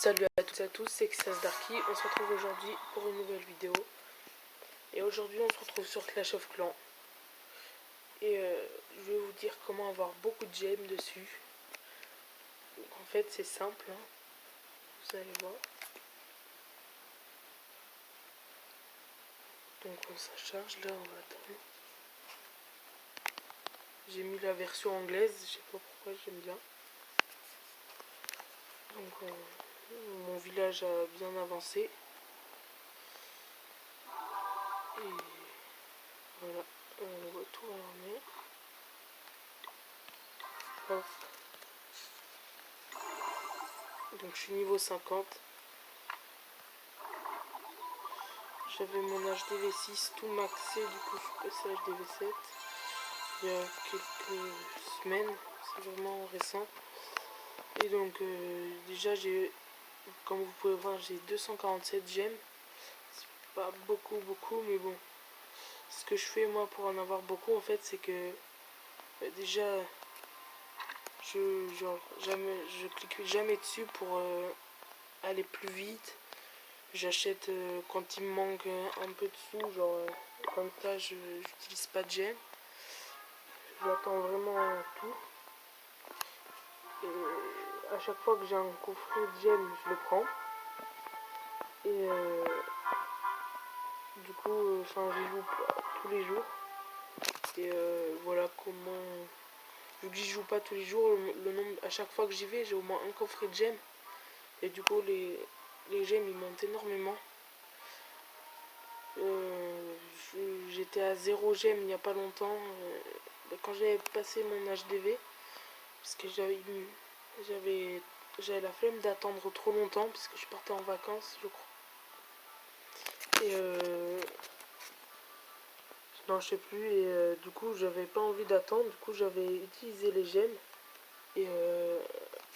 Salut à toutes et à tous, c'est Xasdarky. On se retrouve aujourd'hui pour une nouvelle vidéo. Et aujourd'hui on se retrouve sur Clash of Clans. Et je vais vous dire comment avoir beaucoup de gemmes dessus. Donc, en fait c'est simple, hein. Vous allez voir. Donc ça charge, là on va attendre. J'ai mis la version anglaise, je sais pas pourquoi, j'aime bien. Donc mon village a bien avancé. Et voilà, on retourne à l'armée. Hop. Donc je suis niveau 50. J'avais mon HDV6 tout maxé, du coup je suis passé à HDV7 il y a quelques semaines, c'est vraiment récent. Et donc déjà j'ai, comme vous pouvez voir, j'ai 247 gemmes. C'est pas beaucoup mais bon. Ce que je fais moi pour en avoir beaucoup en fait, c'est que déjà je clique jamais dessus pour aller plus vite. J'achète quand il me manque un peu de sous, genre comme ça j'utilise pas de gemmes. J'attends vraiment tout. Et à chaque fois que j'ai un coffret de gemmes, je le prends. Et du coup, j'y joue pas tous les jours. Et voilà comment. Vu que j'y joue pas tous les jours, le nombre, à chaque fois que j'y vais, j'ai au moins un coffret de gemmes. Et du coup, les gemmes ils montent énormément. J'étais à 0 gemmes il n'y a pas longtemps. Quand j'avais passé mon HDV, parce que j'avais la flemme d'attendre trop longtemps, parce que je partais en vacances, je crois. Et non, je sais plus. Et du coup, j'avais pas envie d'attendre. Du coup, j'avais utilisé les gemmes. Et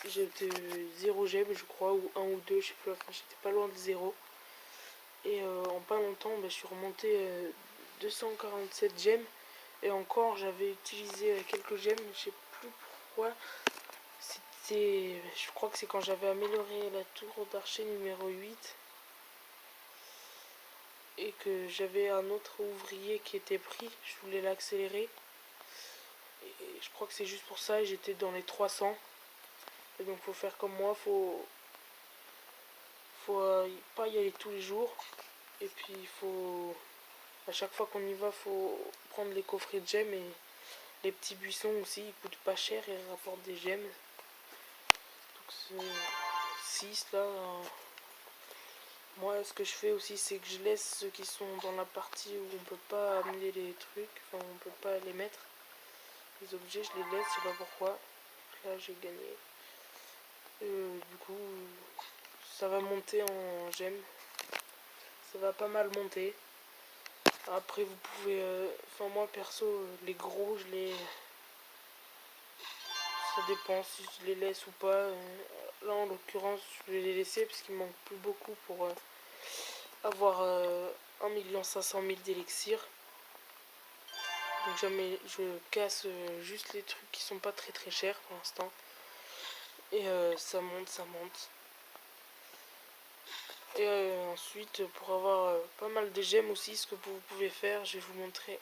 j'étais 0 gemmes, je crois, ou 1 ou 2, je sais plus. Enfin, j'étais pas loin de 0. Et en pas longtemps, je suis remonté 247 gemmes. Et encore, j'avais utilisé quelques gemmes, je sais plus pourquoi. Je crois que c'est quand j'avais amélioré la tour d'archer numéro 8. Et que j'avais un autre ouvrier qui était pris. Je voulais l'accélérer. Et je crois que c'est juste pour ça. Et j'étais dans les 300. Et donc, faut faire comme moi. Faut pas y aller tous les jours. Et puis, à chaque fois qu'on y va, faut prendre les coffrets de gemmes. Et les petits buissons aussi, ils coûtent pas cher et ils rapportent des gemmes. Donc, c'est 6 là. Moi, ce que je fais aussi, c'est que je laisse ceux qui sont dans la partie où on peut pas amener les trucs, enfin on peut pas les mettre. Les objets, je les laisse, je sais pas pourquoi. Là, j'ai gagné. Du coup, ça va monter en gemmes. Ça va pas mal monter. Après, vous pouvez... Enfin, moi, perso, les gros, ça dépend si je les laisse ou pas. Là, en l'occurrence, je vais les laisser parce qu'il manque plus beaucoup pour avoir 1 500 000 d'élixir. Donc je casse juste les trucs qui sont pas très chers pour l'instant. Et ça monte, ça monte. Et ensuite, pour avoir pas mal de gemmes aussi, ce que vous pouvez faire, je vais vous montrer.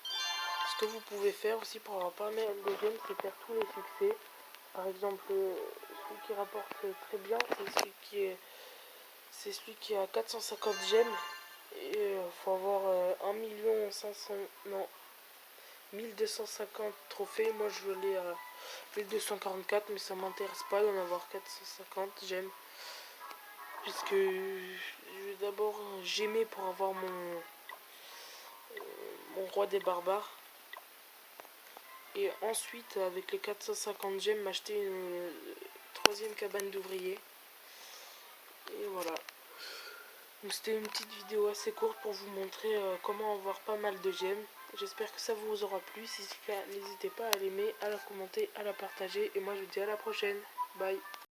Ce que vous pouvez faire aussi pour avoir pas mal de gemmes, c'est faire tous les succès. Par exemple, celui qui rapporte très bien, c'est celui qui a 450 gemmes. Et faut avoir 1 500 000, non, 1250 trophées. Moi je l'ai à 1244, mais ça m'intéresse pas d'en avoir 450 gemmes. Puisque je vais d'abord gemmer pour avoir mon roi des barbares. Et ensuite, avec les 450 gemmes, m'acheter une troisième cabane d'ouvriers. Et voilà. Donc c'était une petite vidéo assez courte pour vous montrer comment avoir pas mal de gemmes. J'espère que ça vous aura plu. Si c'est le cas, n'hésitez pas à l'aimer, à la commenter, à la partager. Et moi je vous dis à la prochaine. Bye.